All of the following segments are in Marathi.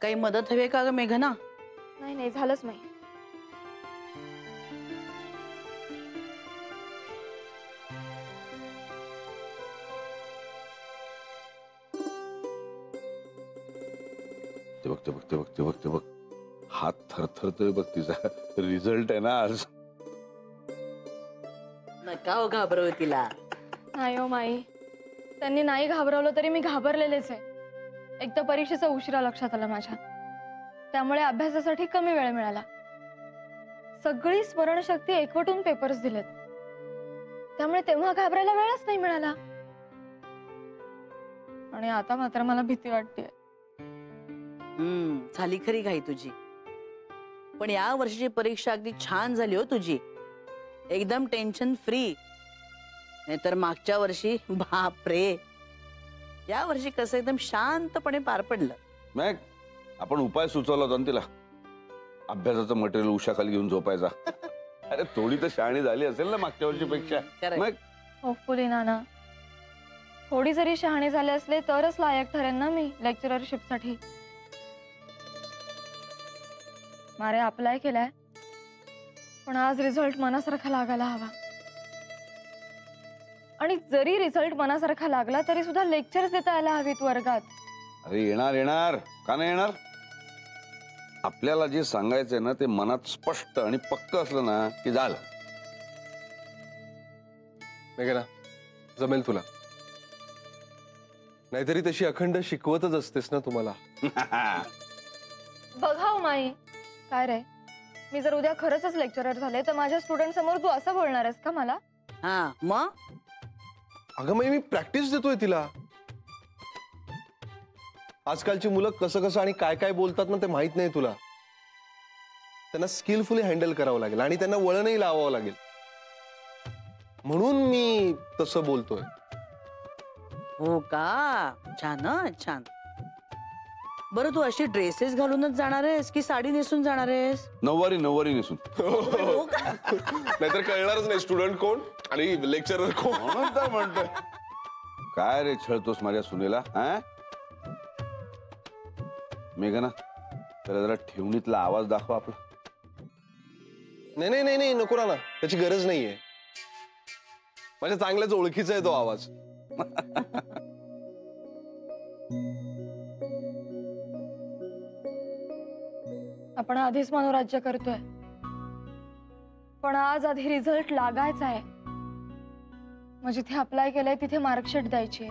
काही मदत हवी का ग मेघना? नाही नाही झालंच नाही. ते बघ हात थरथरतोय बघ तिचा. रिझल्ट आहे ना आज. नका हो घाबरव तिला. नाही हो माई, त्यांनी नाही घाबरवलं तरी मी घाबरलेलेच आहे. एक तर परीक्षेचा उशिरा लक्षात आला माझ्या, त्यामुळे अभ्यासासाठी कमी वेळ मिळाला. सगळी स्मरणशक्ती एकवटून पेपर्स दिलेत, त्यामुळे तेव्हा घाबरायला वेळच नाही मिळाला. आणि आता मात्र मला भीती वाटते. झाली खरी घाई तुझी. पण या वर्षीची परीक्षा अगदी छान झाली हो तुझी. एकदम टेन्शन फ्री. नाहीतर मागच्या वर्षी बापरे. या वर्षी कसं एकदम शांतपणे पार पडलं. मॅग आपण उपाय सुचवला होता ना तिला. अभ्यासाचं मटेरियल उशाखाली घेऊन झोपायचा. अरे थोडी तर शहाणी झाली असेल ना मागच्या वर्षीपेक्षा. मग होपफुली नाना, थोडी जरी शहाणी झाले असले तरच लायक ठरेन ना मी लेक्चररशिप साठी. मारे अप्लाय केलाय, पण आज रिझल्ट मनासारखा लागायला हवा. आणि जरी रिझल्ट मनासारखा लागला तरी सुद्धा लेक्चर्स देता यायला हवीत वर्गात. अरे येणार येणार का नाही येणार. आपल्याला जे सांगायचंय ना ते मनात स्पष्ट आणि पक्क असलं ना की झालं. मेघना जमेल तुला. नाहीतरी तशी अखंड शिकवतच असतेस ना तुम्हाला. बघाव माई, काय रे, मी जर उद्या खरंच लेक्चरर झाले तर माझ्या स्टुडंट समोर तू असं बोलणार आहेस का मला? हा मग अगं मी प्रॅक्टिस देतोय तिला. आजकालची मुलं कसं कसं आणि काय काय बोलतात ना ते माहित नाही तुला. त्यांना स्किलफुली हँडल करावं लागेल आणि त्यांना वळणही लावावं लागेल. म्हणून मी तसं बोलतोय. हो का? छान छान. बरं तू अशी ड्रेसेस घालूनच जाणार आहेस की साडी नेसून जाणार आहेस? नऊवारी नेसून. नाहीतर कळणारच नाही स्टुडंट कोण आणि लेक्चरर कोण. म्हणून तर म्हणतोय. काय रे छळतोस माझ्या सुनेला? मेघना त्याला जरा ठेवणीतला आवाज दाखवा आपला. नाही नाही नाही नको ना, त्याची गरज नाहीये. माझ्या चांगल्याच ओळखीचा आहे तो आवाज. आपण आधीच मनोराज्य करतोय, पण आज आधी रिझल्ट लागायचा आहे. मग जिथे अप्लाय केलंय तिथे मार्कशीट द्यायची,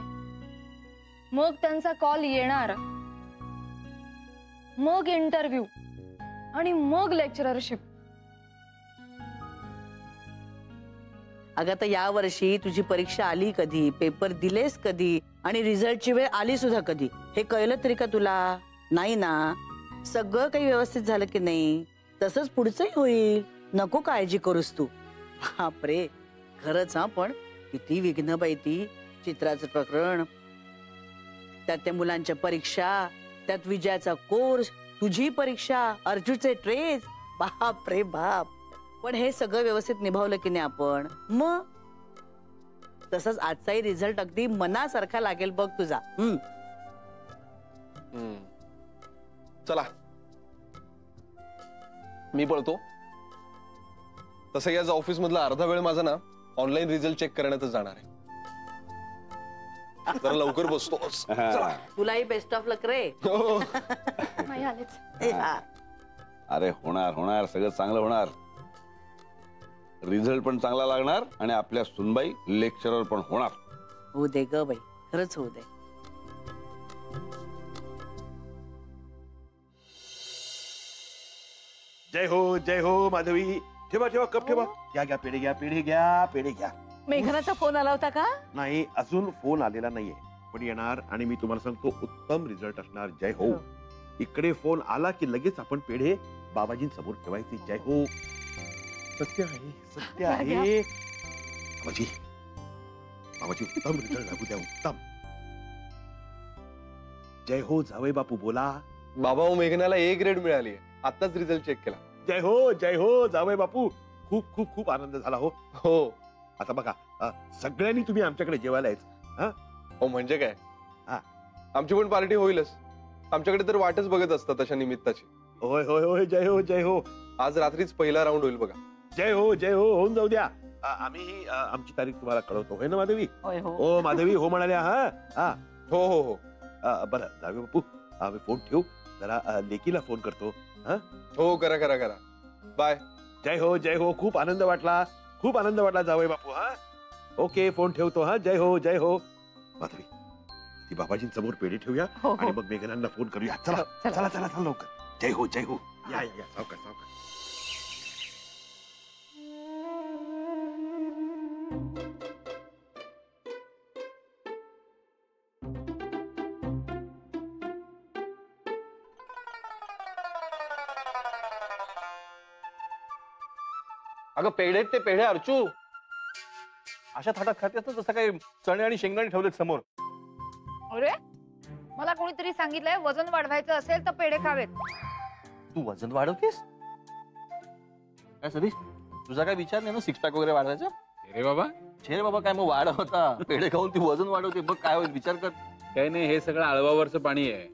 मग त्यांचा कॉल येणार, मग इंटरव्ह्यू आणि मग लेक्चररशिप. अगं तर या वर्षी तुझी परीक्षा आली कधी, पेपर दिलेस कधी आणि रिझल्टची वेळ आली सुद्धा कधी हे कळलं तरी का तुला? नाही ना. सगळं काही व्यवस्थित झालं की नाही तसंच पुढचंही होईल. नको काळजी करूस तू. बापरे खरंच. हा पण किती विघ्न बाई ती. चित्राचं प्रकरण, त्यात त्या मुलांच्या परीक्षा, त्यात विजयाचा कोर्स, तुझी परीक्षा, अर्जुनचे ट्रेस. बाप रे बाप. पण हे सगळं व्यवस्थित निभावलं की नाही आपण मग तसंच आजचाही रिझल्ट अगदी मनासारखा लागेल बघ तुझा. चला मी पळतो. तसं याच ऑफिस मधला अर्धा वेळ माझा ना ऑनलाईन रिझल्ट चेक करण्यातच जाणार आहे. जरा लवकर बसतो. तुलाही बेस्ट ऑफ लक रे. नाही आलेच. अरे होणार होणार सगळं चांगलं होणार. रिझल्ट पण चांगला लागणार आणि आपल्या सुनबाई लेक्चरर पण होणार. होऊ दे ग बाई, खरंच होऊ दे. जय हो माधवी. ठेवा ठेवा कप ठेवा. घ्या घ्या पेढे घ्या पेढे घ्या पेढे घ्या. मेघनाचा फोन आला होता का? नाही अजून फोन आलेला नाहीये, पण येणार आणि मी तुम्हाला सांगतो उत्तम रिझल्ट असणार. जय हो. इकडे फोन आला की लगेच आपण पेढे बाबाजींसमोर ठेवायचे. जय हो. सत्य आहे सत्य आहे. बाबाजी बाबाजी उत्तम रिझल्ट लागू द्या. उत्तम. जय हो जावई बापू बोला. बाबा मेघनाला A ग्रेड मिळाली. आताच रिझल्ट चेक केला. जय हो जावई बापू. खूप खूप खूप आनंद झाला. हो हो. आता बघा सगळ्यांनी तुम्ही आमच्याकडे जेवायला यायचं. हो म्हणजे काय, आमची पण पार्टी होईलच. आमच्याकडे तर वाटच बघत असतात तशा निमित्ताची. होय होय होय, जय हो जय हो. आज रात्रीच पहिला राऊंड होईल बघा. जय हो जय हो, होऊन जाऊ द्या. आम्ही आमची तारीख तुम्हाला कळवतो, होय ना माधवी? होय हो. हो माधवी, हो म्हणाल्या. हा हा. हो हो हो बरं जावे बापू, आम्ही फोन ठेवू, जरा लेकीला फोन करतो. हो, करा करा करा. बाय. जय हो जय हो, खूप आनंद वाटला, खूप आनंद वाटला जावई बापू. हा ओके, फोन ठेवतो. हा, जय हो जय हो. माधवी, ती बाबाजींसमोर पेढी ठेवूया हो, आणि हो. मग मेघनांना फोन करूया. चला चला. चला चला चला लवकर. जय हो जय हो. या या या, सावकाश सावकाश. अगं पेढे ते पेढे अर्चू, अशा थाटात खातेस ना जसं काही चणे आणि शेंगदाणे ठेवलेत समोर. अरे मला कोणीतरी सांगितलंय वजन वाढवायचं असेल तर पेढे खावेत. तू वजन वाढवतेस काय सतीश? तुझा काय विचार नाही ना सिक्स पॅक वगैरे वाढवायचा? अरे बाबा छे रे बाबा, काय मग वाढ होता पेढे खाऊन ती वजन वाढवते बघ, काय होईल विचार कर. काही नाही, हे सगळं आळवावरचं पाणी आहे.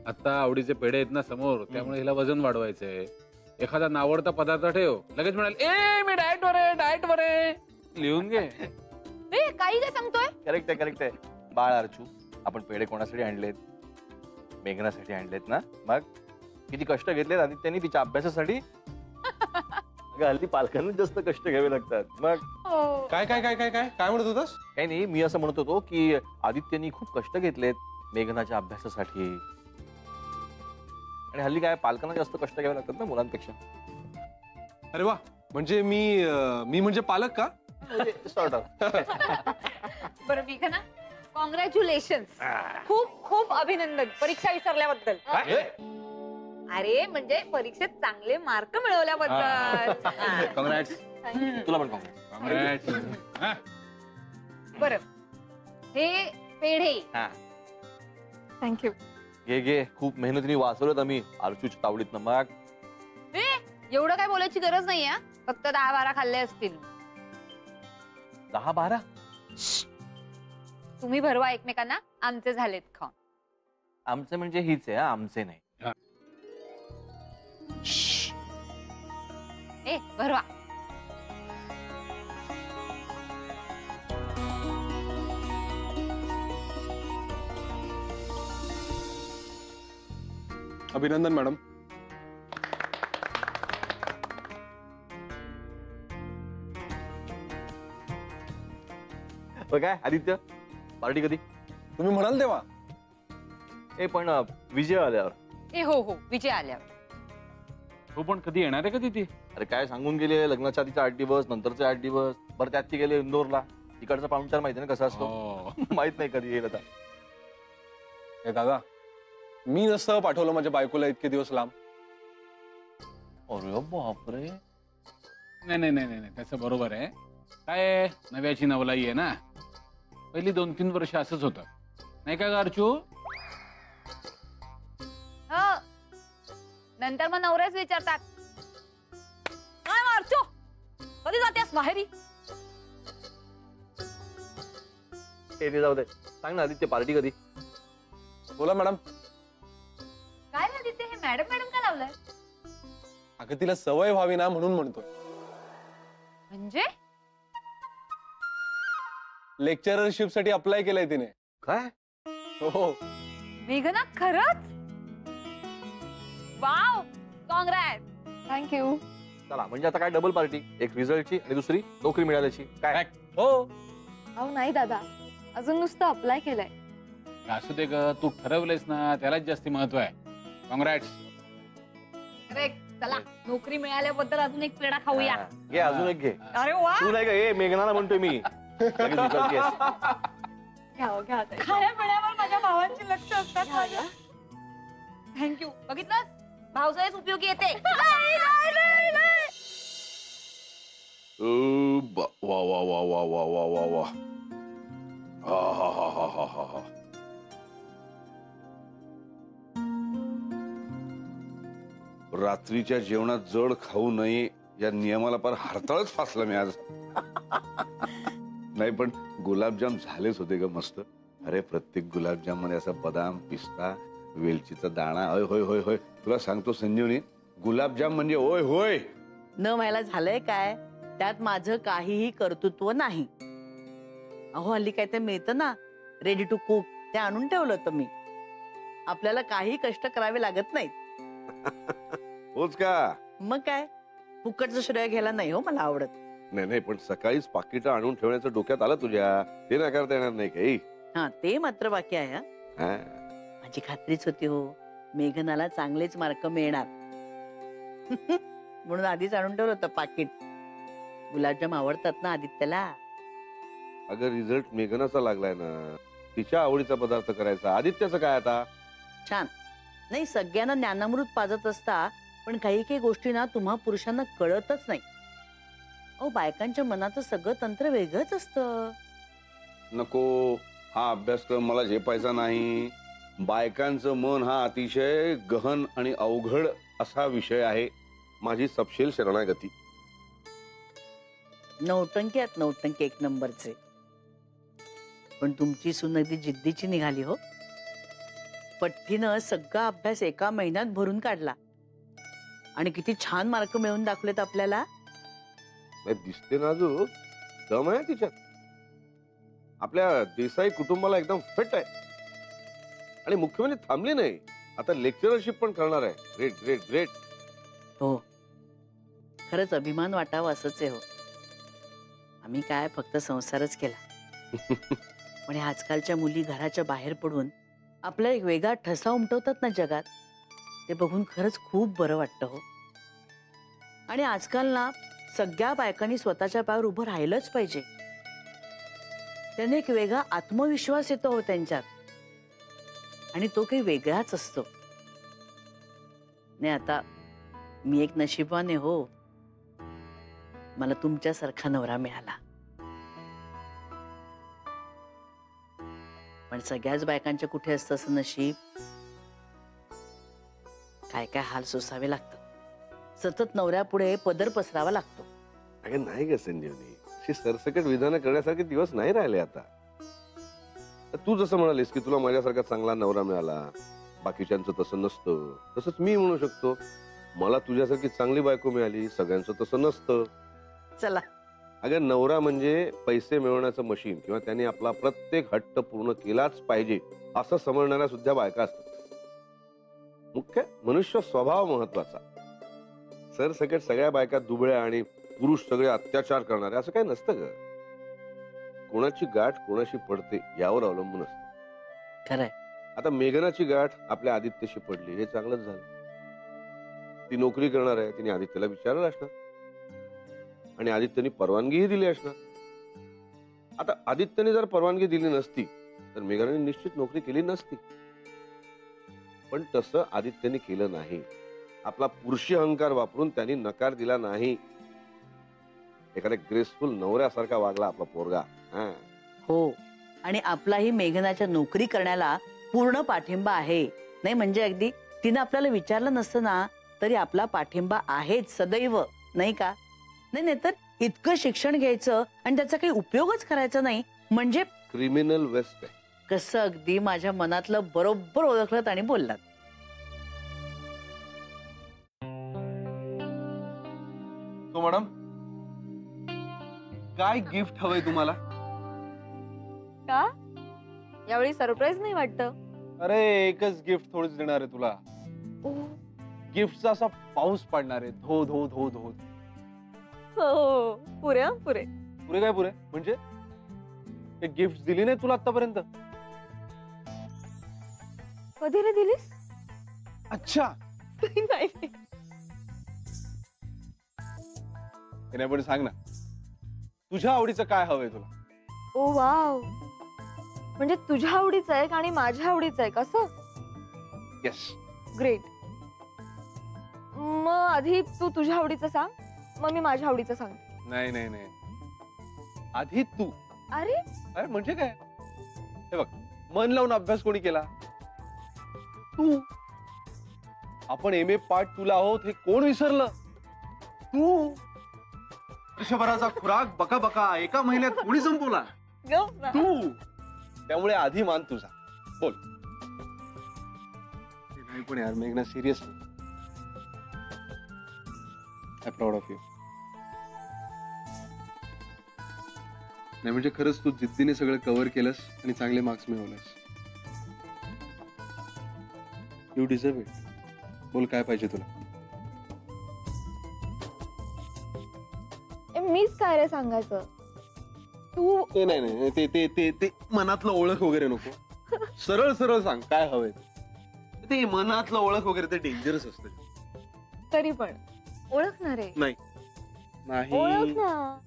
आता आवडीचे पेढे आहेत ना समोर, त्यामुळे हिला वजन वाढवायचंय. एखादा नावडता पदार्थ ठेव, लगेच म्हणाल ए मी डाएट वर आहे. लिहून घे. ए काही काय सांगतोय? करेक्ट आहे करेक्ट आहे. बाळ अर्चू, आपण पेढे कोणासाठी आणलेत? मेघनासाठी आणलेत ना. मग किती कष्ट घेतलेत आदित्यने तिच्या अभ्यासासाठी. अगं हल्ली पालकांना जास्त कष्ट घ्यावे लागतात. मग हो. काय काय काय काय काय काय म्हणत होतास? काही नाही, मी असं म्हणत होतो की आदित्यनी खूप कष्ट घेतलेत मेघनाच्या अभ्यासासाठी. आणि हल्ली काय पालकांना जास्त कष्ट घ्यावे लागतात ना मुलांपेक्षा. अरे वा, म्हणजे मी म्हणजे पालक का? Sort of. बरं मेघना, कॉंग्रॅच्युलेशन, खूप खूप अभिनंदन परीक्षा विसरल्याबद्दल. अरे म्हणजे परीक्षेत चांगले मार्क मिळवल्याबद्दल. कॉंग्रॅट्स. तुला पण कॉंग्रॅट्स. बरं हे पेढे. थँक्यू. घे घे, खूप मेहनतीने वाचवलं आम्ही अर्चूच्या तावडीतनं. मग एवढं काय बोलायची गरज नाहीये, फक्त 10-12 खाल्ले असतील. 10-12? तुम्ही भरवा एकमेकांना, आमचे झालेत खाऊन. आमचे म्हणजे हीच आहे, आमचे नाही. ए भरवा. अभिनंदन मॅडम. काय आदित्य, पार्टी कधी? तुम्ही म्हणाल तेव्हा. ए पण विजय आल्यावर. ए हो हो, विजय आल्यावर. तू पण कधी येणार आहे कधी ती? अरे काय सांगून गेले, लग्नाच्या आधीचा 8 दिवस, नंतरचे 8 दिवस. बरं त्यात ती गेले इंदोरला. तिकडचा पाहुणचार माहिती ना कसा असतो. हो. माहित नाही कधी येईल आता. हे दादा, मी नसतं पाठवलं माझ्या बायकोला इतके दिवस लांब. अरे बापरे. नाही नाही नाही नाही, त्याचं बरोबर आहे. काय नव्याची नवलाई आहे ना. पहिली 2-3 वर्ष असंच होतं नाही का ग अर्चू? हो. नंतर मग नवऱ्याच विचारतात, काय मारचो कधी जातेस माहेरी? ते जाऊ दे, सांग ना आदित्य पार्टी कधी? बोला मॅडम. काय ना तिथे हे मॅडम मॅडम का लावलंय? अगं तिला सवय व्हावी ना म्हणून म्हणतो. म्हणजे लेक्चररशिप साठी अप्लाय केलंय तिने. काय? हो. मेघना खरंच? Wow, congrat. थँक्यू. चला म्हणजे आता काय डबल पार्टी, एक रिझल्टची आणि दुसरी नोकरी मिळाल्याची. काय? हो. अहो नाही दादा, अजून नुसतं अप्लाय केलंय. असू दे ग, तू ठरवलेस ना त्यालाच जास्ती महत्व आहे. कॉंग्रॅट्स. करेक्ट. चला नोकरी मिळाल्याबद्दल अजून एक पेढा खाऊया. हा, घे अजून एक घे. अरे वा, तू नाही का, ए मेघनाला म्हणतोय मी. लगेच विचारतेस. घ्या घ्या. खाण्या पिण्यावर माझ्या भावांची लक्ष असतात माझ्या. थँक्यू. बघितलंस, भावसाहेब उपयोगी येते. वा वा वा वा वा वा वा वा. हा हा हा हा हा हा हा. रात्रीच्या जेवणात जड खाऊ नये या नियमाला फार हरताळच फासला मी आज. नाही पण गुलाबजाम झालेच होते ग मस्त. अरे प्रत्येक गुलाबजाम मध्ये असा बदाम, पिस्ता, वेलचीचा दाणा होय होय होय होय. तुला सांगतो संजीवनी, गुलाबजाम म्हणजे होय होय. न व्हायला झालंय काय, त्यात माझं काहीही कर्तृत्व नाही. अहो हल्ली काय ते मिळतं ना रेडी टू कुक, ते आणून ठेवलं होतं मी. आपल्याला काही कष्ट करावे लागत नाहीत. होच का? मग काय, फुकटचं श्रेय घ्यायला नाही हो मला आवडत. नाही नाही, पण सकाळीच पाकिटं आणून ठेवण्याचं डोक्यात आलं तुझ्या, ते नाकारता येणार नाही काही. हा ते मात्र बाकी आहे. हा. माझी खात्रीच होती हो, मेघनाला चांगलेच मार्क मिळणार. म्हणून आधीच आणून ठेवलं होतं पाकिट. गुलाबजाम आवडतात ना आदित्यला. अगं रिझल्ट मेघनाचा लागलाय ना, तिच्या आवडीचा पदार्थ करायचा. आदित्याचं काय आता? छान. नाही सगळ्यांना ज्ञानामृत पाजत असता, पण काही काही गोष्टी ना तुम्हा पुरुषांना कळतच नाही. अहो बायकांच्या मनाचं सगळं तंत्र वेगळंच असतं. नको, हा अभ्यासक्रम मला झेपायचा नाही. बायकांचं मन हा अतिशय गहन आणि अवघड असा विषय आहे. माझी सपशेल शरणागती. नौटंकी आहेत नौटंकी एक नंबरचे. पण तुमची सून अगदी जिद्दीची निघाली हो. पट्टीनं सगळा अभ्यास एका महिन्यात भरून काढला आणि किती छान मार्क मिळवून दाखवलेत आपल्याला. दिसते नाजूक, दम आहे तिच्यात. आपल्या देसाई कुटुंबाला एकदम फिट आहे. आणि मुख्य म्हणजे थांबली नाही, आता लेक्चरशिप पण करणार आहे. Great great great. हो खरंच अभिमान वाटावा असंच आहे हो. आम्ही काय फक्त संसारच केला. पण आजकालच्या मुली घराच्या बाहेर पडून आपला एक वेगळा ठसा उमटवतात ना जगात, ते बघून खरंच खूप बरं वाटतं हो. आणि आजकाल ना सगळ्या बायकांनी स्वतःच्या पायावर उभं राहिलंच पाहिजे. त्याने एक वेगळा आत्मविश्वास येतो हो त्यांच्यात, आणि तो काही वेगळाच असतो. नाही आता मी एक नशिबाने हो, मला तुमच्यासारखा नवरा मिळाला. पण सगळ्याच बायकांच्या कुठे असतं असं नशीब. काय काय हाल सोसावे लागतात. सतत नवऱ्यापुढे पदर पसरावा लागतो. अगं नाही ग संजीवनी, अशी सरसकट विधानं करण्यासारखे दिवस नाही राहिले आता. तू जसं म्हणालीस की तुला माझ्यासारखा चांगला नवरा मिळाला, बाकीच्यांचं तसं नसतं, तसंच मी म्हणू शकतो मला तुझ्यासारखी चांगली बायको मिळाली. सगळ्यांचं तसं नसतं. चला, अगं नवरा म्हणजे पैसे मिळवण्याचं मशीन किंवा त्यांनी आपला प्रत्येक हट्ट पूर्ण केलाच पाहिजे असं समजणाऱ्या सुद्धा बायका असतात. मुख्य मनुष्य स्वभाव महत्वाचा. सरसकट सगळ्या बायका दुबळ्या आणि पुरुष सगळे अत्याचार करणारे असं काही नसतं ग. कोणाची गाठ कोणाशी पडते यावर अवलंबून असतं. खरंय. आता मेघनाची गाठ आपल्या आदित्यशी पडली, हे चांगलंच झालं. ती नोकरी करणार आहे, तिने आदित्यला विचारलं असणार आणि आदित्यने परवानगीही दिली असणार. आता आदित्यने जर परवानगी दिली नसती तर मेघनाने निश्चित नोकरी केली नसती. पण तसं आदित्यने केलं नाही. आपला पुरुषी अहंकार वापरून त्यांनी नकार दिला नाही. एखाद्या ग्रेसफुल नवऱ्यासारखा वागला आपला पोरगा. हो, आणि आपलाही मेघनाच्या नोकरी करण्याला पूर्ण पाठिंबा आहे. नाही म्हणजे अगदी तिनं आपल्याला विचारलं नसतं ना तरी आपला पाठिंबा आहेच सदैव, नाही का? नाही तर इतकं शिक्षण घ्यायचं आणि त्याचा काही उपयोगच करायचा नाही म्हणजे क्रिमिनल वेस्ट आहे. कसं अगदी माझ्या मनातलं बरोबर ओळखलं आणि बोललात. तो मॅडम काय गिफ्ट हवंय तुम्हाला? का यावेळी सरप्राईज नाही वाटतं? अरे एकच गिफ्ट थोडीच देणार आहे तुला. गिफ्टचा असा पाऊस पडणार आहे, धो धो धो धो. हो पुरे पुरे पुरे काय पुरे म्हणजे एक गिफ्ट दिली नाही तुला आतापर्यंत? कधी रे दिलीस? अच्छा नाही नाही पण सांग ना तुझ्या आवडीचं काय हवंय तुला? ओ वाव, म्हणजे तुझ्या आवडीचं आहे आणि माझ्या आवडीचं आहे कसं? येस. ग्रेट. मग आधी तू तुझ्या आवडीचं सांग, मग मी माझ्या आवडीचं सांगते. नाही नाही नाही, आधी तू. अरे अरे म्हणजे काय? हे बघ, मन लावून अभ्यास कोणी केला? तू. आपण MA पार्ट तुला आहोत हे कोण विसरलं? तू. वर्षभराचा खुराक बका बका एका महिन्यात कोणी संपवला? तू. त्यामुळे आधी मान तुझा. बोल. नाही पण यार मेघना serious I proud of you. नाही म्हणजे खरंच तू जिद्दीने सगळं कव्हर केलंस आणि चांगले मार्क्स मिळवलेस. You deserve it. बोल काय पाहिजे तुला. मीच काय रे सांगायचं. तू ते नाही ते ते ते ते मनातलं ओळख वगैरे नको. सरळ सरळ सांग काय हवंय. ते मनातलं ओळख वगैरे ते डेंजरस असतं. तरी पण ओळखणार आहे. नाही ओळख ना.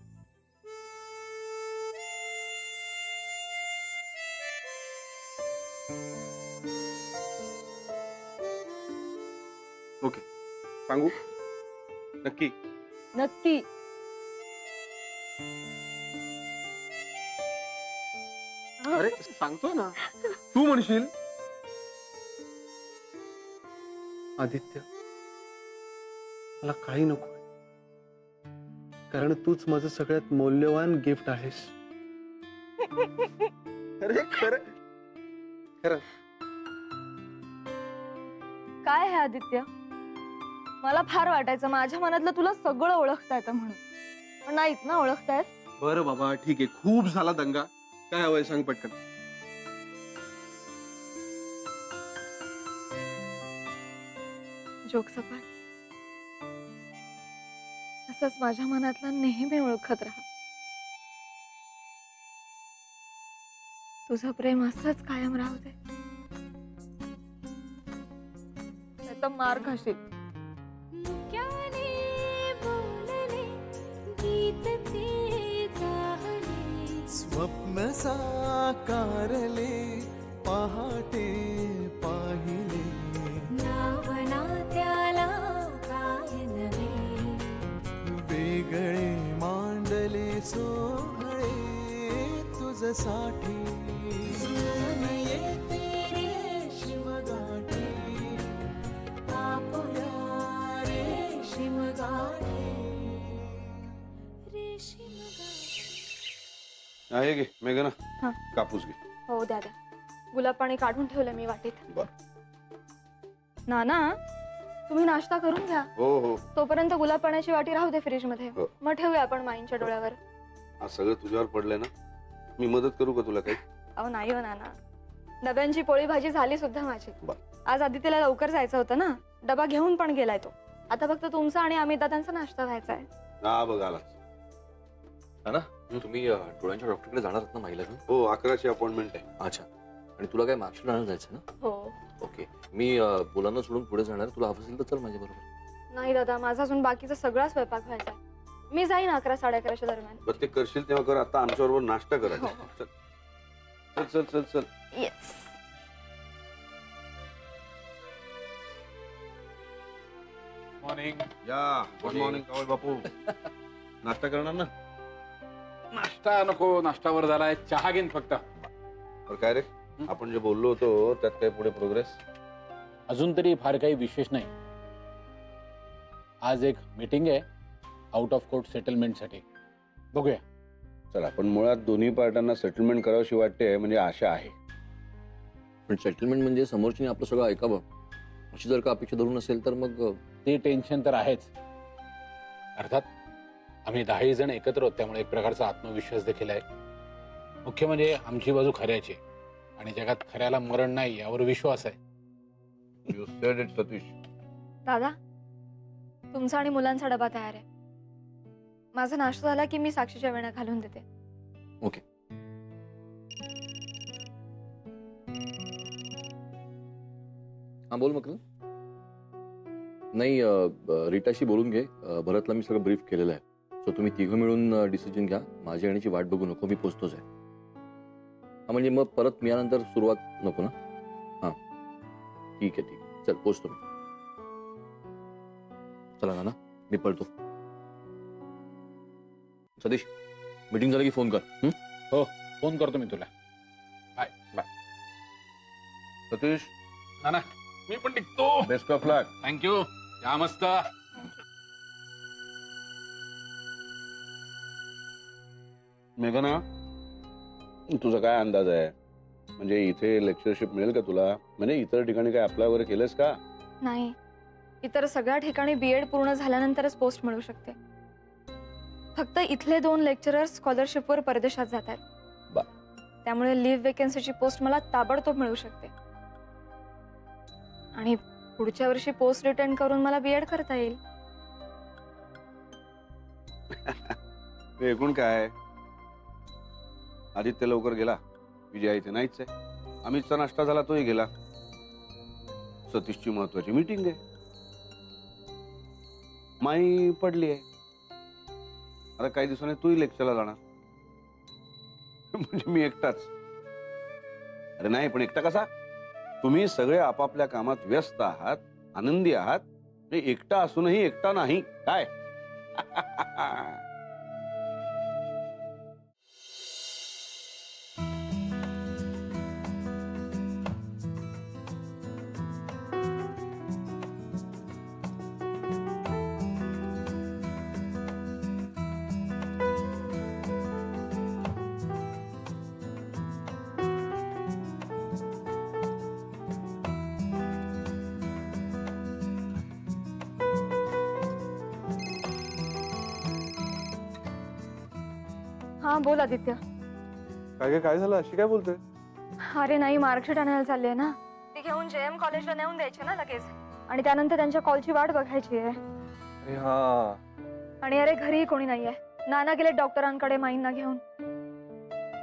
ओके सांगू नक्की. नक्की. अरे सांगतोय ना. तू म्हणशील आदित्य मला काही नको कारण तूच माझं सगळ्यात मौल्यवान गिफ्ट आहेस. अरे खरं खरं. काय आहे आदित्य. मला फार वाटायचं माझ्या मनातलं तुला सगळं ओळखता येतं म्हणून, पण नाहीच ना ओळखता येत. बरं बाबा ठीक आहे. खूप झाला दंगा. काय हवंय सांग पटकन. जोक सपाट. असंच माझ्या मनातलं नेहमी ओळखत राहा. तुझं प्रेम असंच कायम राहू दे. त्याचा मार खाशील. स्वप्न साकारले पहाटे पाहिले नावना त्याला काय नवे वेगळे मांडले सोहळे तुझसाठी येते रेशीम गाठी आपल्या रेशीम गाठी रेशीम आहे घे मेघना. हा. कापूस घे. हो द्या द्या. गुलाब पाणी काढून ठेवलं मी वाटीत. बर. नाना तुम्ही नाश्ता करून घ्या. हो हो. तोपर्यंत गुलाब पाण्याची वाटी राहू दे फ्रीज मध्ये. हो. मग ठेवूया आपण माईंच्या डोळ्यावर. आज सगळं तुझ्यावर पडलंय ना. मी मदत करू का तुला काही. अहो नाही हो नाना. डब्यांची पोळी भाजी झाली सुद्धा माझी. बर. आज आदित्यला लवकर जायचं होतं ना. डबा घेऊन पण गेलाय तो. आता फक्त तुमचा आणि अमित दादांचा नाश्ता व्हायचा आहे. हा बघ आला. ना तुम्ही डोळ्यांच्या डॉक्टरकडे जाणार आहात ना माईला घेऊन. हो 11ची अपॉइंटमेंट आहे. अच्छा. आणि तुला काय मार्कशीट आणायला जायचं ना. हो. ओके मी मुलांना सोडून पुढे जाणार. तुला हवं असेल तर चल माझ्या बरोबर. नाही दादा माझा अजून बाकीचा सगळा स्वयंपाक व्हायचा आहे. मी जाईन 11 11:30 दरम्यान. बरं ते करशील तेव्हा कर. आता आमच्या बरोबर नाश्ता हो, करायचा. हो. चल चल चल चल चल. येस. मॉर्निंग. या गुड मॉर्निंग कावळ बापू. नाश्ता करणार ना. नाश्ता नको. नाश्तावर झालाय. चहा घेईन फक्त. बरं काय रे आपण जे बोललो होतो त्यात काय पुढे प्रोग्रेस. अजून तरी फार काही विशेष नाही. आज एक मीटिंग आहे आउट ऑफ कोर्ट सेटलमेंटसाठी. बघूया. चला पण मुळात दोन्ही पार्टांना सेटलमेंट करावीशी वाटते म्हणजे आशा आहे. पण सेटलमेंट म्हणजे समोरची आपलं सगळं ऐकावं अशी जर का अपेक्षा धरून असेल तर मग ते टेन्शन तर आहेच. अर्थात आम्ही 10 जण एकत्र आहोत त्यामुळे एक प्रकारचा आत्मविश्वास देखील आहे. मुख्य म्हणजे आमची बाजू खऱ्याची आणि जगात खऱ्याला मरण नाही यावर विश्वास आहे. You sed it Satish. दादा तुमचा आणि मुलांचा डबा तयार आहे. माझा नाश्ता झाला की मी साक्षीच्या वेण्या घालून देते. ओके. हा बोल मग. नाही रीटाशी बोलून घे. भरतला मी सगळं ब्रीफ केलेलं आहे. सो तुम्ही तिघं मिळून डिसिजन घ्या. माझी येण्याची वाट बघू नको. मी पोचतोच आहे. हा म्हणजे मग परत मी यानंतर सुरुवात नको ना. हा ठीक आहे ठीक आहे. चल पोचतो मी. चला ना मी पळतो. सतीश मीटिंग झालं की फोन कर. हो फोन करतो मी तुला. Bye bye. सतीश ना मी पण टिकतो. Best of luck. थँक्यू. या मस्त. मेघना तुझा काय अंदाज आहे. म्हणजे इथे लेक्चरशिप मिळेल का तुला? म्हणजे इतर ठिकाणी काय अप्लाय वगैरे केलंस का? नाही, इतर सगळ्या ठिकाणी बीएड पूर्ण झाल्यानंतरच पोस्ट मिळू शकते. फक्त इथले 2 लेक्चरर स्कॉलरशिपवर परदेशात जात आहेत. बा. त्यामुळे लिव्ह वेकेन्सीची पोस्ट मला ताबडतोब मिळू शकते. आणि पुढच्या वर्षी पोस्ट रिटर्न करून मला बीएड करता येईल. एकूण काय, आदित्य लवकर गेला, विजया इथे नाहीच आहे. अमितचा नाश्ता झाला, तोही गेला. सतीशची महत्वाची मीटिंग आहे. माई पडली आहे. आता काही दिवसांनी तूही लेक्चरला जाणार. म्हणजे मी एकटाच. अरे नाही, पण एकटा कसा? तुम्ही सगळे आपापल्या कामात व्यस्त आहात, आनंदी आहात. एकटा असूनही एकटा नाही काय? हा बोल आदित्य. काय झालं? अशी काय बोलतोय? अरे नाही, मार्कशीट आणायला चालली आहे ना. ती घेऊन जेएम कॉलेजला नेऊन द्यायची ना लगेच. आणि त्यानंतर त्यांच्या कॉलची वाट बघायची आहे. अरे हा. आणि अरे घरी कोणी नाहीये. नाना गेले डॉक्टरांकडे माईंना घेऊन.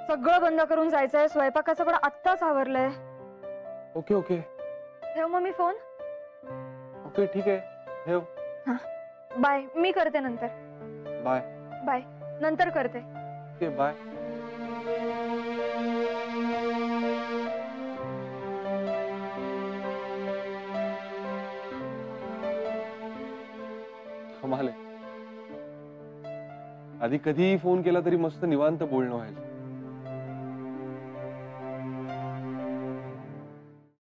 सगळं बंद करून जायचंय. स्वयंपाकाचं पण आत्ताच आवरलंय. Okay okay. ठेव मग मी फोन. ओके ठीक आहे, ठेव. बाय. मी करते नंतर. बाय. बाय. नंतर करते. Okay bye. कमाल आहे. आधी कधीही फोन केला तरी मस्त निवांत बोलणं व्हायचं.